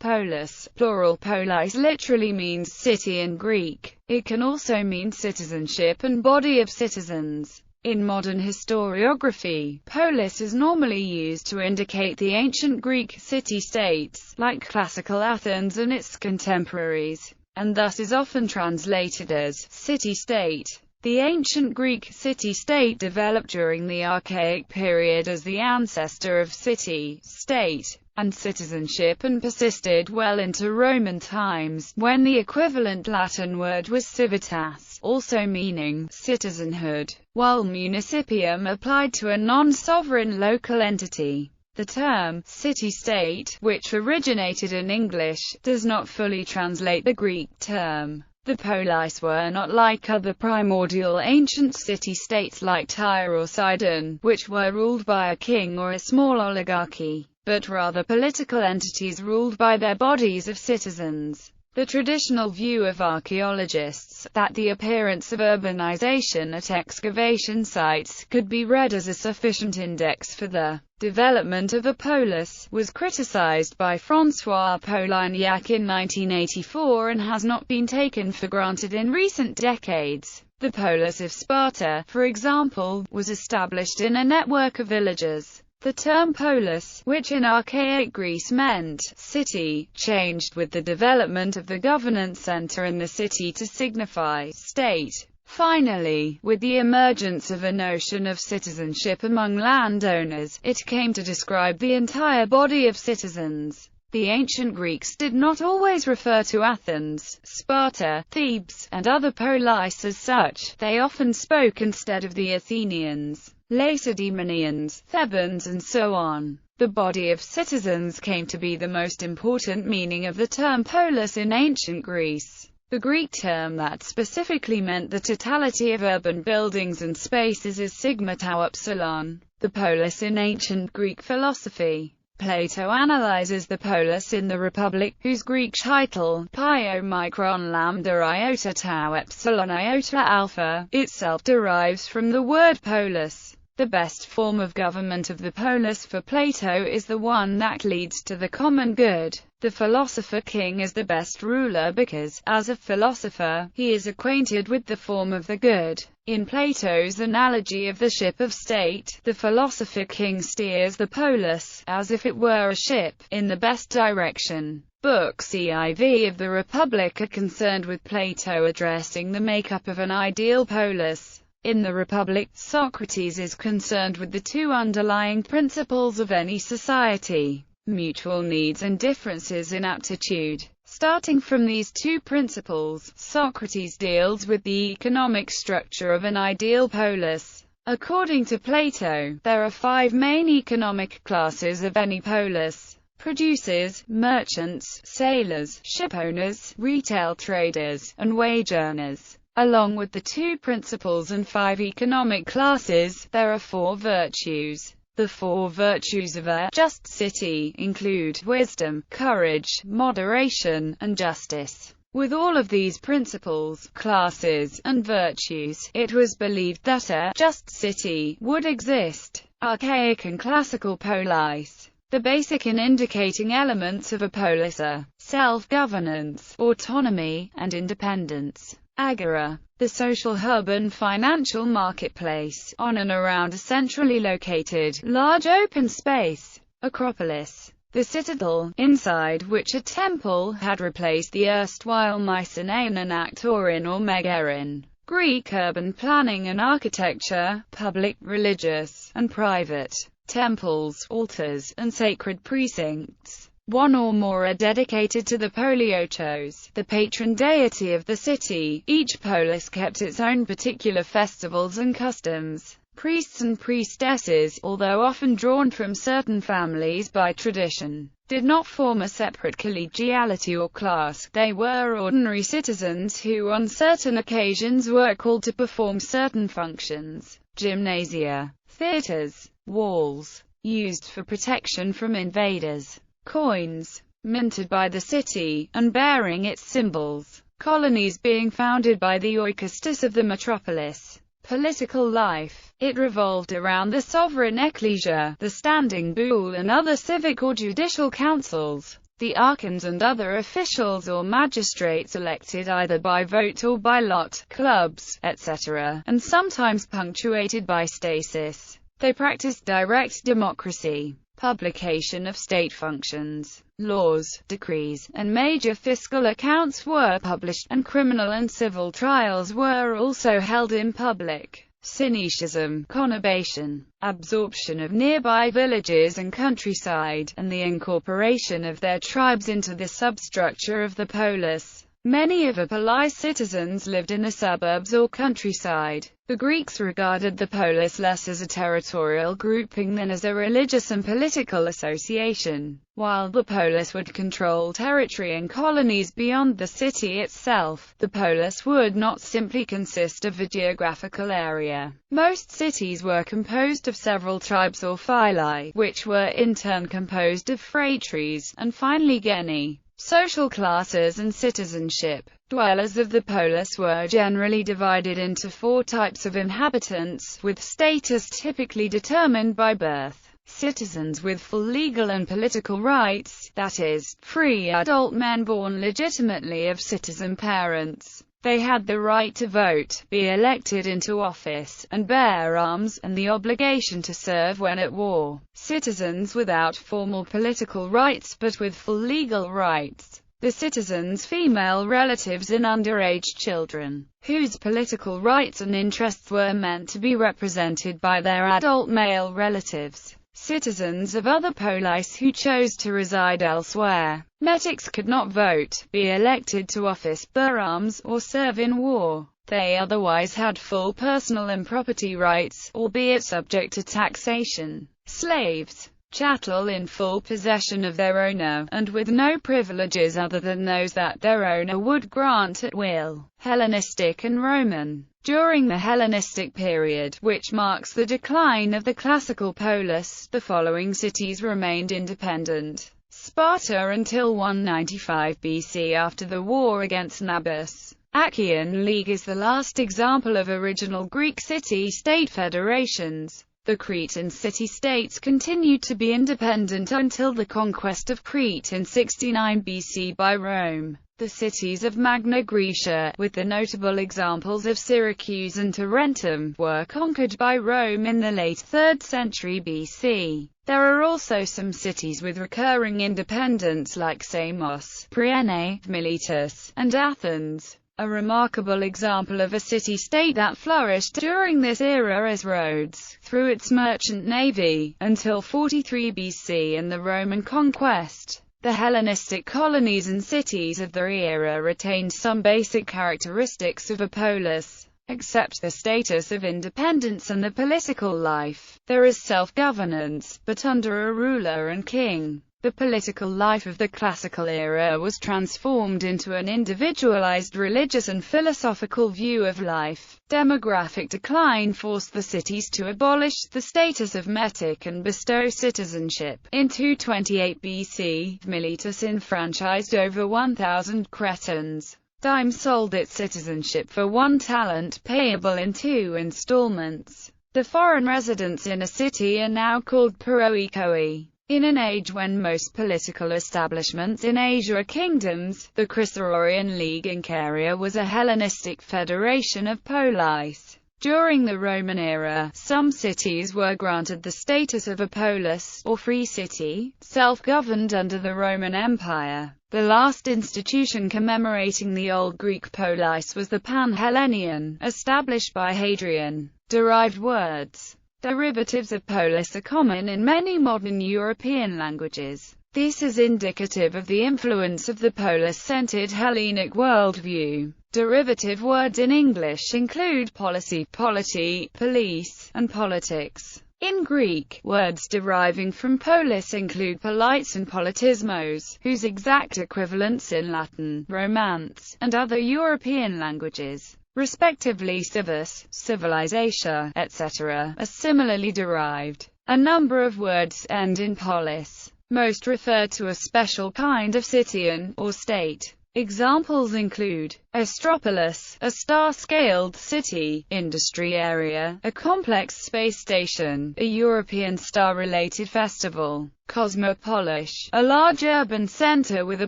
Polis, plural polis, literally means city in Greek. It can also mean citizenship and body of citizens. In modern historiography, polis is normally used to indicate the ancient Greek city-states, like classical Athens and its contemporaries, and thus is often translated as city-state. The ancient Greek city-state developed during the Archaic period as the ancestor of city, state, and citizenship, and persisted well into Roman times, when the equivalent Latin word was civitas, also meaning citizenhood, while municipium applied to a non-sovereign local entity. The term city-state, which originated in English, does not fully translate the Greek term. The polis were not like other primordial ancient city-states like Tyre or Sidon, which were ruled by a king or a small oligarchy, but rather political entities ruled by their bodies of citizens. The traditional view of archaeologists, that the appearance of urbanization at excavation sites could be read as a sufficient index for the development of a polis, was criticized by François Polignac in 1984 and has not been taken for granted in recent decades. The polis of Sparta, for example, was established in a network of villages. The term polis, which in archaic Greece meant city, changed with the development of the governance center in the city to signify state. Finally, with the emergence of a notion of citizenship among landowners, it came to describe the entire body of citizens. The ancient Greeks did not always refer to Athens, Sparta, Thebes, and other polis as such. They often spoke instead of the Athenians, Lacedaemonians, Thebans, and so on. The body of citizens came to be the most important meaning of the term polis in ancient Greece. The Greek term that specifically meant the totality of urban buildings and spaces is sigma tau upsilon, the polis in ancient Greek philosophy. Plato analyzes the polis in the Republic, whose Greek title, pi omicron lambda iota tau epsilon iota alpha, itself derives from the word polis. The best form of government of the polis for Plato is the one that leads to the common good. The philosopher king is the best ruler because, as a philosopher, he is acquainted with the form of the good. In Plato's analogy of the ship of state, the philosopher king steers the polis, as if it were a ship, in the best direction. Book CIV of the Republic are concerned with Plato addressing the makeup of an ideal polis. In the Republic, Socrates is concerned with the two underlying principles of any society: mutual needs and differences in aptitude. Starting from these two principles, Socrates deals with the economic structure of an ideal polis. According to Plato, there are 5 main economic classes of any polis: producers, merchants, sailors, shipowners, retail traders, and wage earners. Along with the 2 principles and 5 economic classes, there are 4 virtues. The 4 virtues of a just city include wisdom, courage, moderation, and justice. With all of these principles, classes, and virtues, it was believed that a just city would exist. Archaic and classical polis. The basic and indicating elements of a polis are self-governance, autonomy, and independence. Agora, the social hub and financial marketplace, on and around a centrally located, large open space. Acropolis, the citadel, inside which a temple had replaced the erstwhile Mycenaean Anactorin or Megarin. Greek urban planning and architecture, public, religious, and private. Temples, altars, and sacred precincts. 1 or more are dedicated to the Poliochos, the patron deity of the city. Each polis kept its own particular festivals and customs. Priests and priestesses, although often drawn from certain families by tradition, did not form a separate collegiality or class. They were ordinary citizens who on certain occasions were called to perform certain functions. Gymnasia, theaters, walls, used for protection from invaders. Coins, minted by the city, and bearing its symbols. Colonies being founded by the oikastos of the metropolis. Political life. It revolved around the sovereign ecclesia, the standing boule and other civic or judicial councils. The archons and other officials or magistrates elected either by vote or by lot, clubs, etc., and sometimes punctuated by stasis. They practiced direct democracy. Publication of state functions, laws, decrees, and major fiscal accounts were published, and criminal and civil trials were also held in public. Syncretism, conurbation, absorption of nearby villages and countryside, and the incorporation of their tribes into the substructure of the polis. Many of the polis citizens lived in the suburbs or countryside. The Greeks regarded the polis less as a territorial grouping than as a religious and political association. While the polis would control territory and colonies beyond the city itself, the polis would not simply consist of a geographical area. Most cities were composed of several tribes or phyli, which were in turn composed of phratries, and finally geni. Social classes and citizenship. Dwellers of the polis were generally divided into 4 types of inhabitants, with status typically determined by birth. Citizens with full legal and political rights, that is, free adult men born legitimately of citizen parents. They had the right to vote, be elected into office, and bear arms, and the obligation to serve when at war. Citizens without formal political rights but with full legal rights. The citizens' female relatives and underage children, whose political rights and interests were meant to be represented by their adult male relatives. Citizens of other polis who chose to reside elsewhere. Metics could not vote, be elected to office, bear arms, or serve in war. They otherwise had full personal and property rights, albeit subject to taxation. Slaves, chattel in full possession of their owner, and with no privileges other than those that their owner would grant at will. Hellenistic and Roman. During the Hellenistic period, which marks the decline of the classical polis, the following cities remained independent. Sparta until 195 BC after the war against Nablus. Achaean League is the last example of original Greek city-state federations. The Cretan city-states continued to be independent until the conquest of Crete in 69 BC by Rome. The cities of Magna Graecia, with the notable examples of Syracuse and Tarentum, were conquered by Rome in the late 3rd century BC. There are also some cities with recurring independence like Samos, Priene, Miletus, and Athens. A remarkable example of a city-state that flourished during this era is Rhodes, through its merchant navy, until 43 BC and the Roman conquest. The Hellenistic colonies and cities of the era retained some basic characteristics of a polis, except the status of independence and the political life. There is self-governance, but under a ruler and king. The political life of the classical era was transformed into an individualized religious and philosophical view of life. Demographic decline forced the cities to abolish the status of metic and bestow citizenship. In 228 BC, Miletus enfranchised over 1,000 Cretans. Dyme sold its citizenship for 1 talent payable in 2 installments. The foreign residents in a city are now called paroikoi. In an age when most political establishments in Asia are kingdoms, the Chrysaorian League in Caria was a Hellenistic federation of polis. During the Roman era, some cities were granted the status of a polis, or free city, self-governed under the Roman Empire. The last institution commemorating the Old Greek polis was the Panhellenion, established by Hadrian. Derived words. Derivatives of polis are common in many modern European languages. This is indicative of the influence of the polis-centered Hellenic worldview. Derivative words in English include policy, polity, police, and politics. In Greek, words deriving from polis include polites and politismos, whose exact equivalents in Latin, Romance, and other European languages, respectively civis, civilization, etc., are similarly derived. A number of words end in polis. Most refer to a special kind of citian, or state. Examples include Astropolis, a star-scaled city, industry area, a complex space station, a European star-related festival. Cosmopolis, a large urban center with a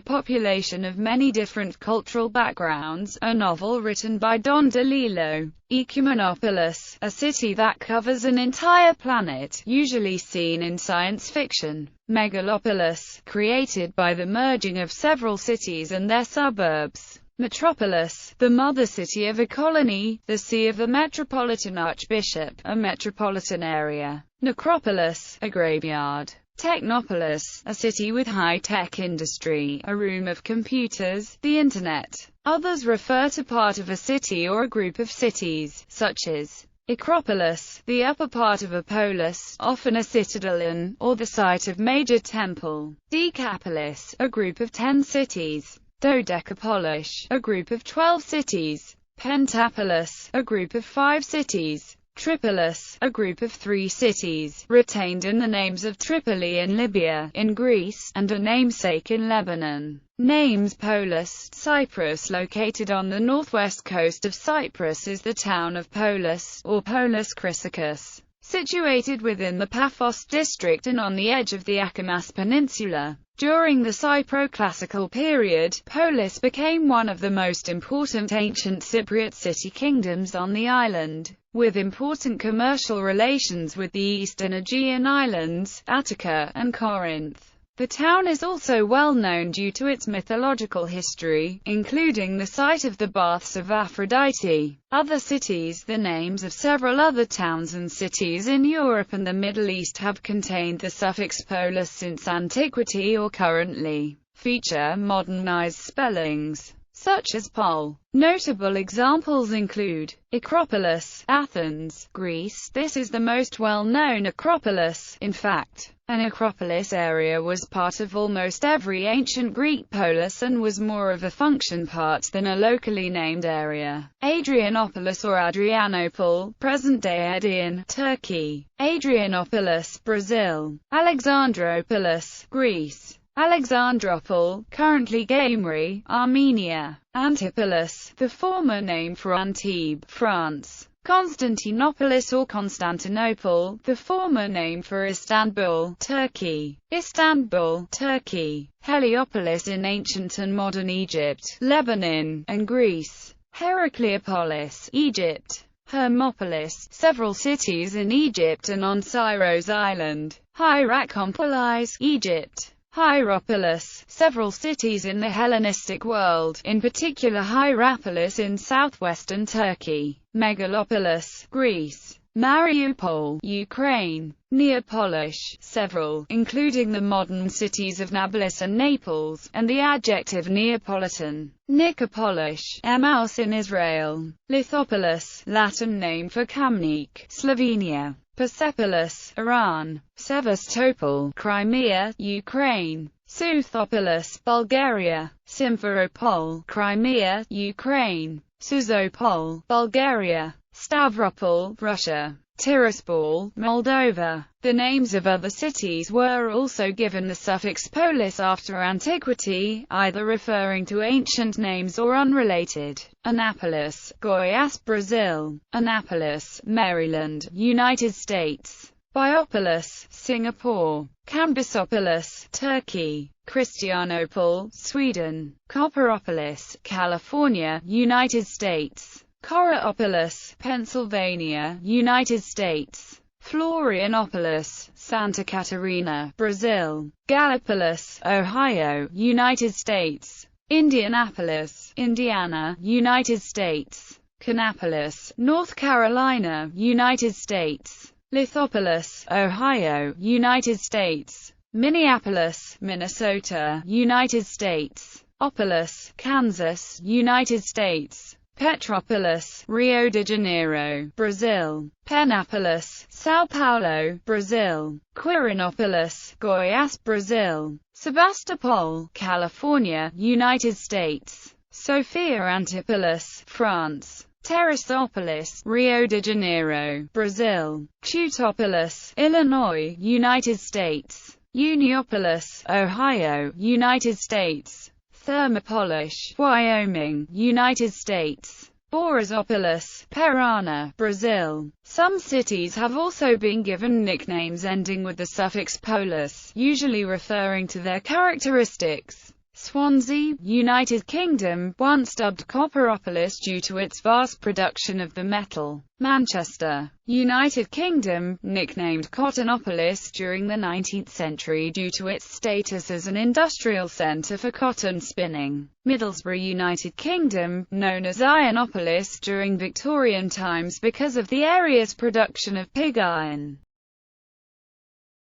population of many different cultural backgrounds, a novel written by Don DeLillo. Ecumenopolis, a city that covers an entire planet, usually seen in science fiction. Megalopolis, created by the merging of several cities and their suburbs. Metropolis, the mother city of a colony, the see of a metropolitan archbishop, a metropolitan area. Necropolis, a graveyard. Technopolis, a city with high-tech industry, a room of computers, the internet. Others refer to part of a city or a group of cities, such as Acropolis, the upper part of a polis, often a citadel or the site of major temple. Decapolis, a group of 10 cities. Dodecapolis, a group of 12 cities. Pentapolis, a group of 5 cities. Tripolis, a group of 3 cities, retained in the names of Tripoli in Libya, in Greece, and a namesake in Lebanon. Names Polis, Cyprus. Located on the northwest coast of Cyprus is the town of Polis, or Polis Chrysikis, situated within the Paphos district and on the edge of the Akamas Peninsula. During the Cypro-classical period, Polis became one of the most important ancient Cypriot city kingdoms on the island, with important commercial relations with the eastern Aegean islands, Attica, and Corinth. The town is also well known due to its mythological history, including the site of the baths of Aphrodite. Other cities. The names of several other towns and cities in Europe and the Middle East have contained the suffix polis since antiquity or currently feature modernized spellings, such as Pol. Notable examples include Acropolis, Athens, Greece. This is the most well-known Acropolis. In fact, an Acropolis area was part of almost every ancient Greek polis and was more of a function part than a locally named area. Adrianopolis or Adrianople, present-day Aegean, Turkey. Adrianopolis, Brazil. Alexandropolis, Greece. Alexandropol, currently Gyumri, Armenia. Antipolis, the former name for Antibes, France. Constantinopolis or Constantinople, the former name for Istanbul, Turkey. Istanbul, Turkey. Heliopolis in ancient and modern Egypt, Lebanon, and Greece. Heracleopolis, Egypt. Hermopolis, several cities in Egypt and on Syros Island. Hierakonpolis, Egypt. Hierapolis, several cities in the Hellenistic world, in particular Hierapolis in southwestern Turkey. Megalopolis, Greece. Mariupol, Ukraine. Neapolis, several, including the modern cities of Nablus and Naples, and the adjective Neapolitan. Nicopolis, Emmaus in Israel. Lithopolis, Latin name for Kamnik, Slovenia. Persepolis, Iran. Sevastopol, Crimea, Ukraine. Southopolis, Bulgaria. Simferopol, Crimea, Ukraine. Suzopol, Bulgaria. Stavropol, Russia. Tiraspol, Moldova. The names of other cities were also given the suffix polis after antiquity, either referring to ancient names or unrelated. Anápolis, Goiás, Brazil. Annapolis, Maryland, United States. Biopolis, Singapore. Cambisopolis, Turkey. Christianopol, Sweden. Copperopolis, California, United States. Coraopolis, Pennsylvania, United States. Florianopolis, Santa Catarina, Brazil. Gallipolis, Ohio, United States. Indianapolis, Indiana, United States. Kannapolis, North Carolina, United States. Lithopolis, Ohio, United States. Minneapolis, Minnesota, United States. Opolis, Kansas, United States. Petropolis, Rio de Janeiro, Brazil. Penápolis, São Paulo, Brazil. Quirinópolis, Goiás, Brazil. Sebastopol, California, United States. Sofia Antipolis, France. Teresópolis, Rio de Janeiro, Brazil. Cutopolis, Illinois, United States. Uniopolis, Ohio, United States. Thermopolis, Wyoming, United States. Borazopolis, Parana, Brazil. Some cities have also been given nicknames ending with the suffix polis, usually referring to their characteristics. Swansea, United Kingdom, once dubbed Copperopolis due to its vast production of the metal. Manchester, United Kingdom, nicknamed Cottonopolis during the 19th century due to its status as an industrial centre for cotton spinning. Middlesbrough, United Kingdom, known as Ironopolis during Victorian times because of the area's production of pig iron.